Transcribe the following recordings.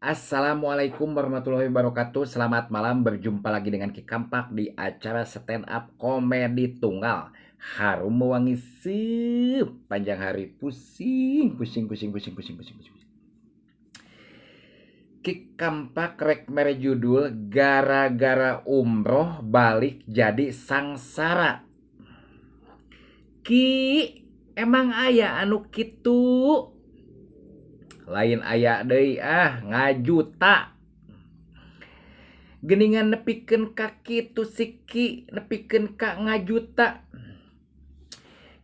Assalamualaikum warahmatullahi wabarakatuh. Selamat malam, berjumpa lagi dengan Ki Kampak di acara stand up komedi tunggal. Harum mewangi sepanjang hari, pusing, pusing, pusing, pusing, pusing, pusing, pusing. Ki Kampak rek mere judul gara-gara umroh balik jadi sangsara. Ki, emang aya anu kitu? Lain aya deui ngajuta. Geningan nepikeun kaki tu siki nepikeun ka ngajuta.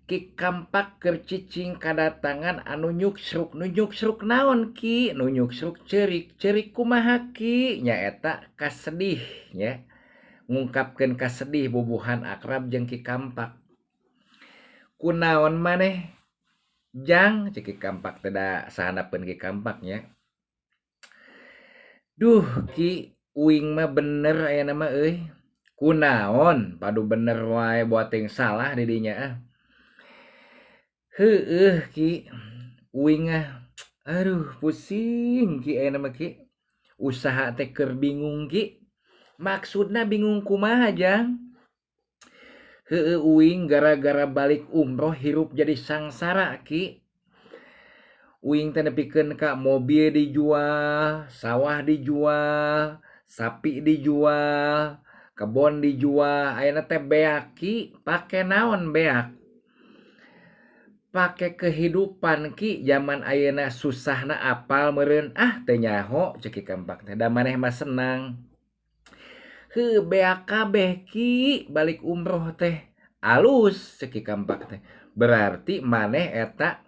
Ki Kampak keur cicing kadatangan anu nyuksruk naon Ki? Nu nyuksruk ceurik kumaha Ki? Nyaeta kasedih nya. Ngungkapkeun kasedih bubuhan akrab jeung Ki Kampak. Kunaon maneh Jang cek Ki Kampak teh da sahandapeun Ki Kampak nya. Duh Ki, uing mah bener aya nama euy. Kunaon padu bener wae buat yang salah di dinya Heueuh Ki, uing aduh pusing Ki aya nama Ki. Usaha teh keur bingung Ki. Maksudna bingung kumaha Jang? Heueuh uing gara-gara balik umroh hirup jadi sangsara Ki. Uing teh nepikeun ka mobil dijual, sawah dijual, sapi dijual, kebon dijual, ayeuna teh beak Ki, pake naon beak? Pake kehidupan Ki, zaman ayeuna susahna apal meureun teu nyaho cek Ki Kampak teh, da maneh mah senang. Heuh beak kabeh Ki balik umroh teh. Alus cek Ki Kampak teh. Berarti maneh eta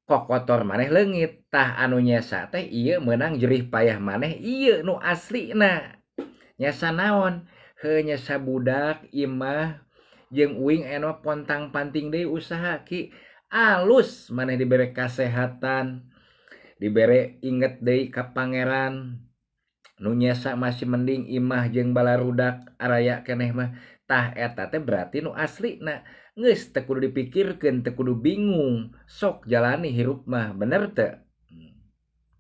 kokotor maneh leungit. Tah anu nyesa teh ieu meunang jerih payah maneh ieu nu aslina. Nyasa naon? Heuh nyasa budak imah jeung uing aya pontang-panting deui usaha Ki. Alus maneh dibere kasehatan, dibere inget deui ka pangeran. Nu nyasa masih mending imah jeung balarudak araya keneh mah. Tah eta teh berarti nu aslina. Geus teu kudu dipikirkeun, teu kudu bingung, sok jalani hirup mah, bener teu?